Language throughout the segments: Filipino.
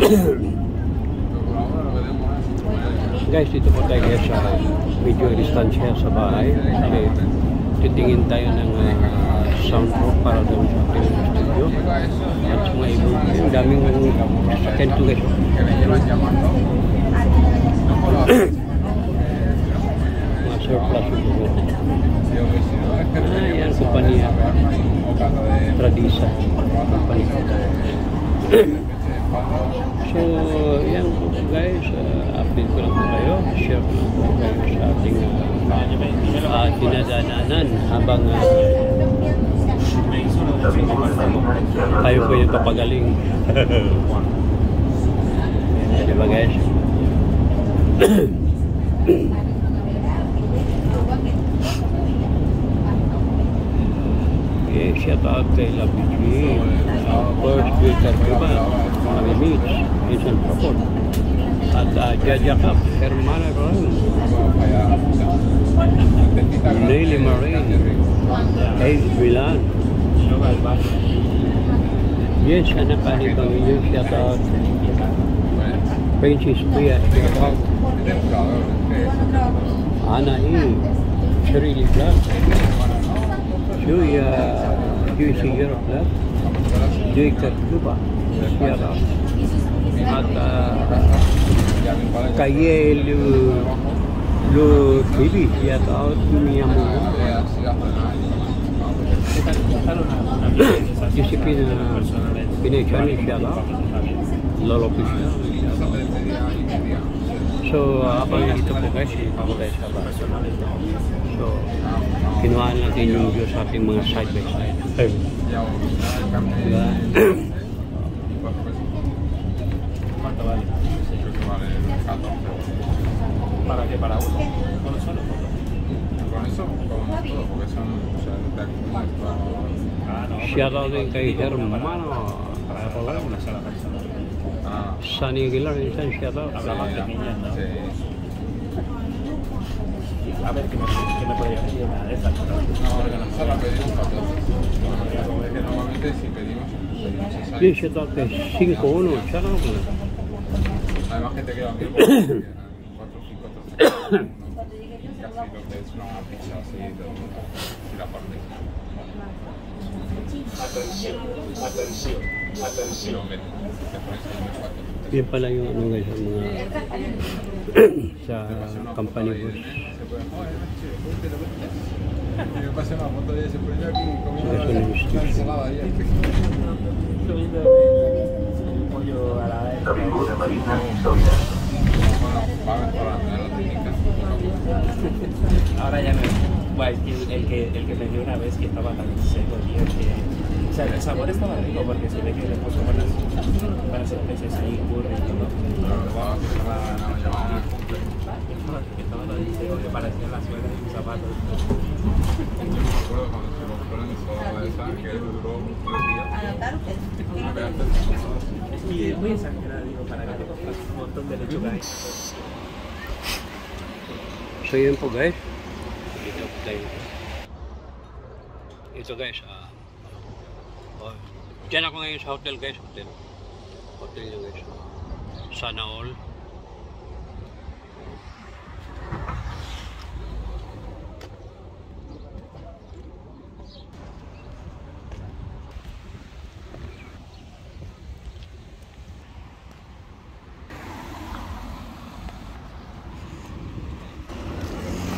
Guys, dito po tayo sa medyo distansya sa bahay. Kasi titingin tayo ng soundproof para doon sa ating studio. At sa mga ibang, yung daming sakyan to guys. Mga surplus ito. Yan, kumpanya. Tradisa. Kumpanya. So, yan po guys, update ko lang po kayo, share ko lang po kayo sa ating dinadaanan habang tayo po yung papagaling. Diba guys? Okay, shout out kay Labiji. First Twitter ko ba? Kami Mitch, Vincent Propon. At Jaja Cup, Hermana Ron. Nelly Marine. Ace Milan. Yes, anak kani bang inyo, shout out. Princess Pia, shout out. Ana E. Shirley Black. Joy Siguro Black. Joy Cartuba. Shout out. At Kaye Lu TV, shout out. Miyamu. Josephine Pinechani, shout out. Lolo Pisha. So, abang dito po guys, ipako tayo sa bahay. So, kinuhaan natin yung view sa ating mga side by side. Diba? ¿Para qué? ¿Para uno? ¿Con solo foto? Con eso, con todo, porque son, o sea, shout out din kay Hermano. para una sola persona. Sunny Aguilar, shout out. Habla más pequeña, ¿no? Sí. A ver, ¿qué me podría decir una de esas? No, esa la pedimos para todos. Es que normalmente si pedimos esa. Sí, shout out kay 5-1, shout out. Además que te quedan bien porque 4 o 5 casi lo que es una pizza así y la parte. Atención, atención, atención. Yan pala yung ano guys, ang mga sa company bus. Me pasé una foto de ese pollo aquí comiendo una ensalada ahí. Subiendo el pollo a la vez. Ahora ya no. Bueno, el que me dio una vez que estaba tan seco, tío, que... O sea, el sabor estaba rico porque se ve que le puso buenas especies ahí, curry y todo. Estaba tan seco que parecían las suelas de sus zapatos. Yo me acuerdo cuando se lo ponen en soda esa, que duró 3 días. Es que es muy exagerado, digo, para que te compras un montón de lechuga ahí. So yun po guys. Ito guys, dyan ako ngayon sa hotel guys, hotel nyo guys, Sana All.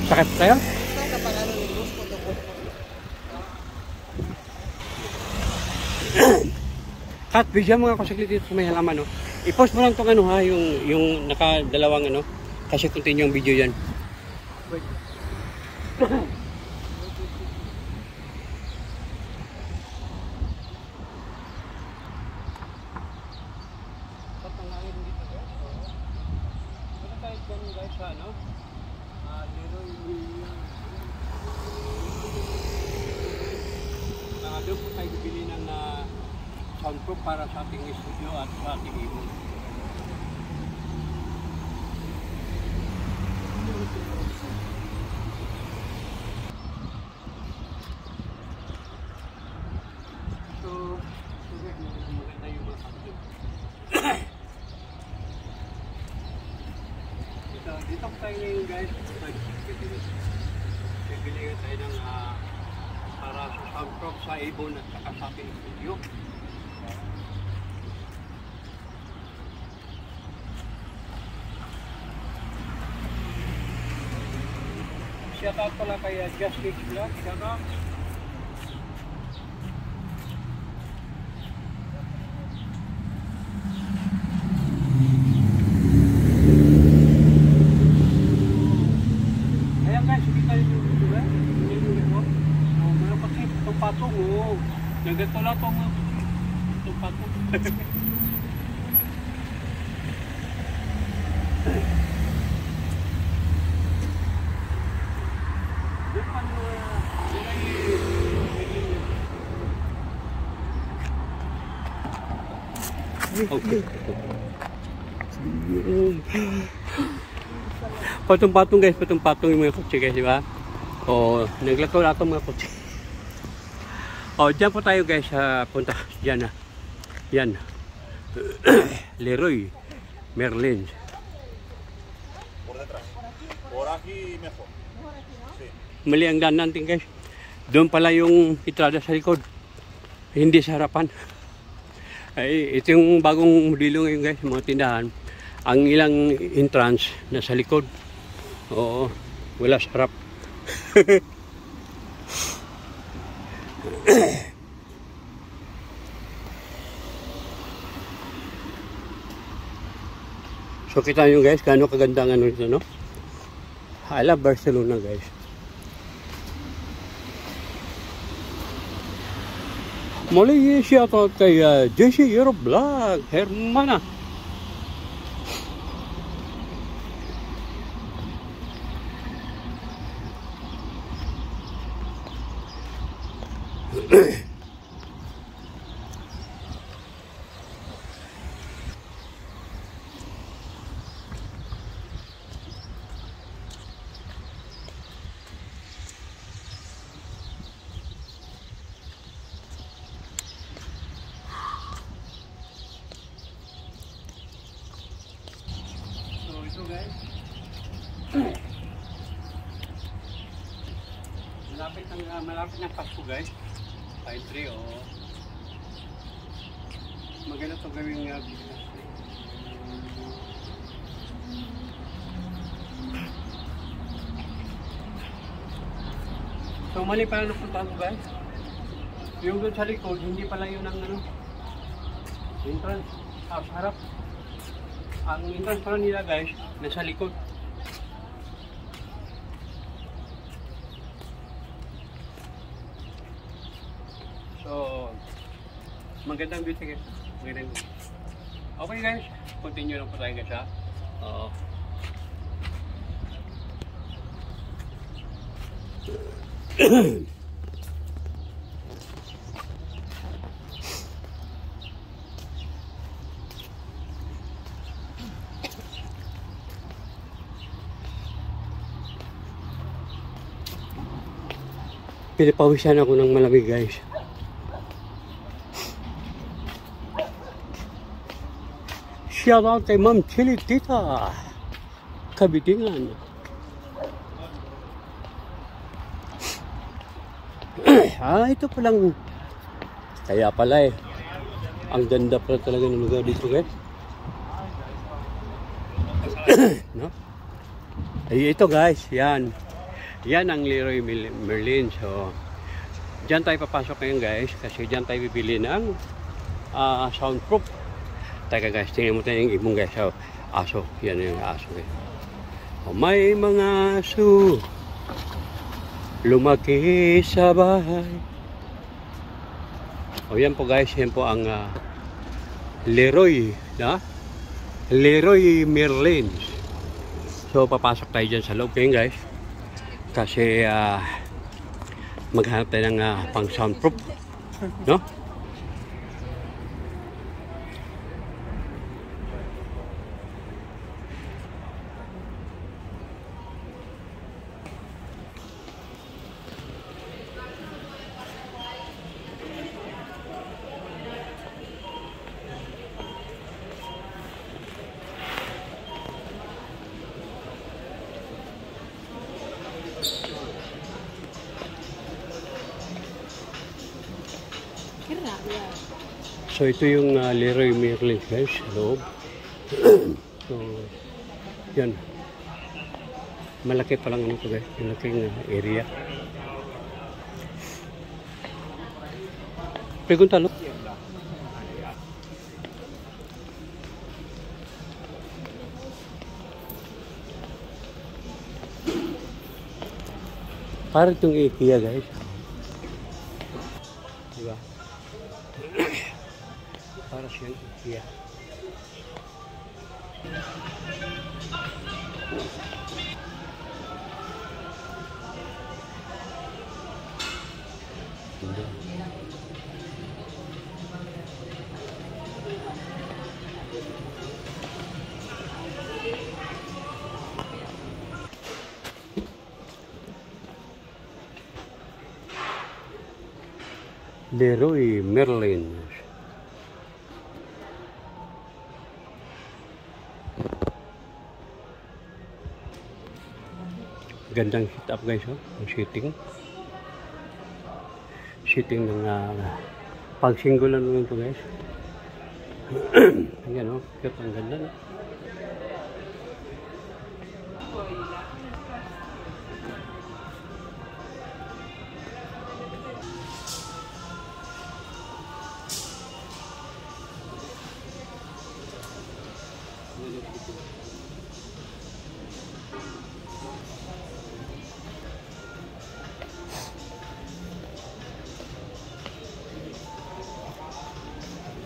Sakit kayo? Kat, bigyan mo nga ako saglit dito sa may halaman, no? I-post mo lang itong ano ha, yung nakadalawang ano, kasi continue yung video yan. Doon po tayo bibili ng soundproof para sa ating studio at sa ating ibon. So, maganda yung mga soundproof. tayo ngayon guys. Bibili tayo ng para sa soundproof sa ibon at saka sa ating studio. Shout out pala kay Justice Vlog. Shout out. Ayan guys, hindi tayo dito ba? Hindi nyo ito. Meron kasi itong patong. Nagganto lang itong patong. Okay. Patong-patong guys, patong-patong yung mga kotse guys, di ba? O, naglakaw-lakaw mga kotse. O, dyan po tayo guys, punta. Dyan na. Yan. Leroy Merlin. Por detrás. Por aquí mejor. Sí. Mali ang daan natin guys. Doon pala yung entrada sa likod. Hindi sa harapan. Ay, ito yung bagong modelo ngayon guys, mga tindahan. Ang ilang entrance nasa likod. Oo, wala sa harap. So kita nyo guys, gaano kaganda ang ano nito, no? I love Barcelona guys. Muli shoutout kay JC Europe Vlog, Hermana. So guys, malapit ng Pasko guys. Pine tree o maganda ito gawing business. So mali pala napuntahan ko guys. Yung doon sa likod, hindi pala yun ang ano, entrance, sa harap. Ang entrance pala nila guys, nasa likod. So, magandang beauty guys. Magandang beauty. Okay guys, continue lang po tayo guys ha. Oo. Pinapawisan ako ng malamig guys. Shout out kay Ma'am Chili Tita Kabitingan. Ito palang kaya pala ang ganda pala talaga ng lugar dito guys. No? Ay, ito guys, yan. Yan ang Leroy Merlin. So, dyan tayo papasok ngayon guys. Kasi dyan tayo bibili ng soundproof. Teka guys, tingnan mo tayo yung ibong guys. So, aso. Yan yung aso guys. O, may mga aso lumaki sa bahay. O, yan po guys. Yan po ang Leroy. Leroy Merlin. So, papasok tayo dyan sa loob ngayon guys. Kasi maghanap tayo ng pang soundproof, no? So ito yung Leroy Merlin guys, sa loob. So yan. Malaki pa lang ano ito guys, malaking area. Preguntalo. Para itong IKEA guys. Diba? Para siyang IKEA. Leroy Merlin. Gandang setup guys, oh. Ang seating ng pang-singgulan mo ito guys. Ayan, oh, cute, ang ganda, no?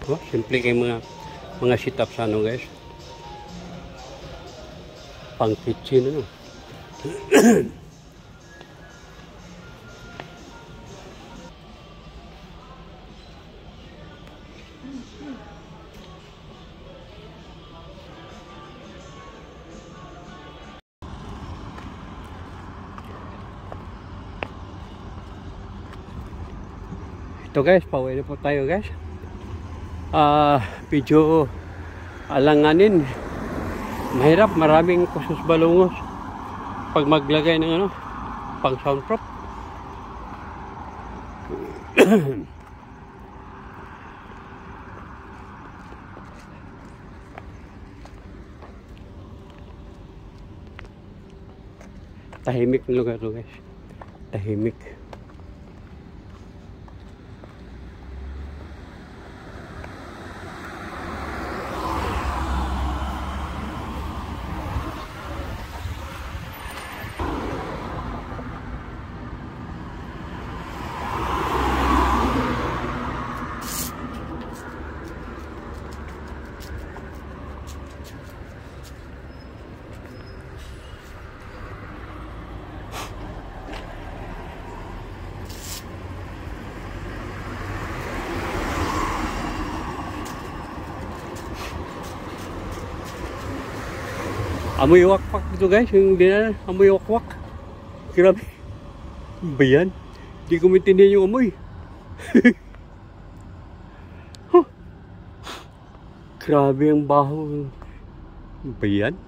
Oh, simple kay mga setup sa ano guys. Pang kitchen ano. Ito guys, pauwi na po tayo guys. Medyo alanganin, mahirap, maraming kusus balungos pag maglagay ng ano, pang soundproof. Tahimik ng lugar to guys, tahimik. Amoy wakwak dito guys, yung dinala, amoy wakwak. Grabe. Ba yan? Hindi ko maintindihan yung amoy. Huh. Grabe ang baho. Ba yan?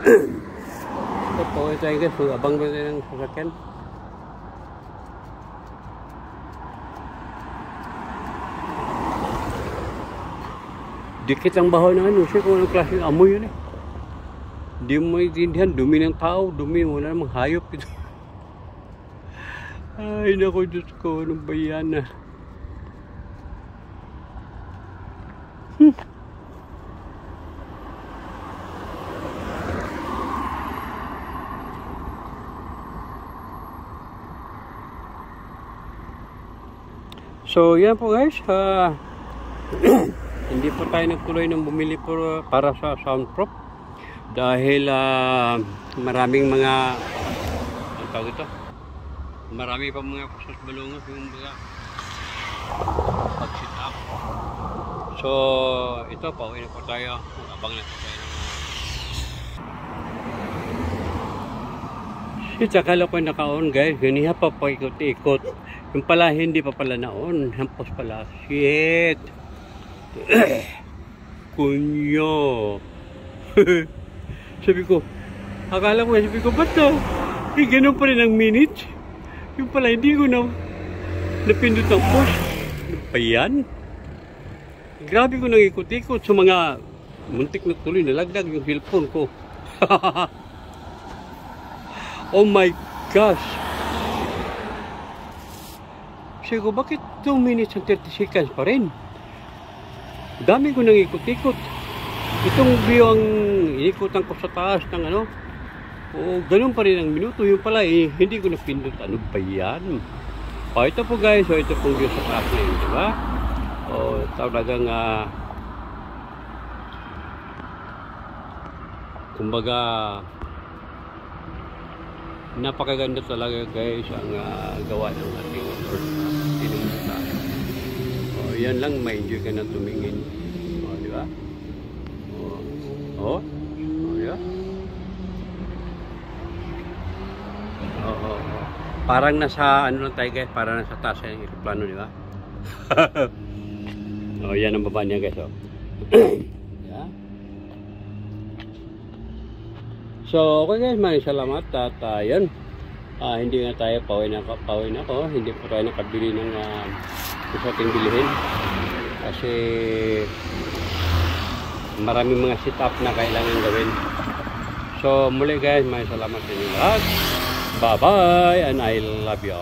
Ito po tayo guys, abang ba tayo ng sasakyan? Dikit ang baho na ano, siya kung anong klaseng amoy yun eh. Hindi mo maintindihan, dumi ng tao, dumi, wala namang hayop ito. Ay naku, Diyos ko, anong ba yan ah. So yan po guys, hindi po tayo nagtuloy ng bumili para sa soundproof dahil maraming mga ang tawag ito, marami pa mga kusus balungos yung mga pag-sit up. So ito, pauwi na po tayo, abang na po tayo ng akala ko naka-on guys, ganiha pa ikot-ikot, yung pala hindi pa pala na-on, hampos pala, shit. Kunyo. Sabi ko, akala ko, ba't na? Ganun pa rin ang minutes. Yung pala, hindi ko na. napindot ang push. Ano ba yan? Grabe ko nang ikot-ikot sa mga muntik na tuloy, nalagdag yung cellphone ko. Oh my gosh! Sabi ko, bakit 2 minutes and 30 seconds pa rin? Dami ko nang ikot-ikot. Itong view ang ikutan ko sa taas ng ano. O ganun pa rin ang minuto. Yung pala hindi ko napindot. Ano ba yan? O ito po guys. O ito pong view sa taas na yun. Diba? O talagang kumbaga napakaganda talaga guys ang gawa ng ating Lord. O yan lang. Ma-enjoy ka na tumingin. O diba? O diba? Oo. Parang nasa ano lang tayo guys, parang nasa taas yung aeroplano, di ba? Oh, yan ang baba niya guys, oh. Yeah. So, okay guys, maraming salamat at yun. Hindi nga tayo pauwi na ako. Hindi po tayo nakabili ng gusto ating bilihin. Kasi maraming mga sit-up na kailangan gawin. So, muli guys, maraming salamat sa inyo lahat. Bye-bye and I love you all.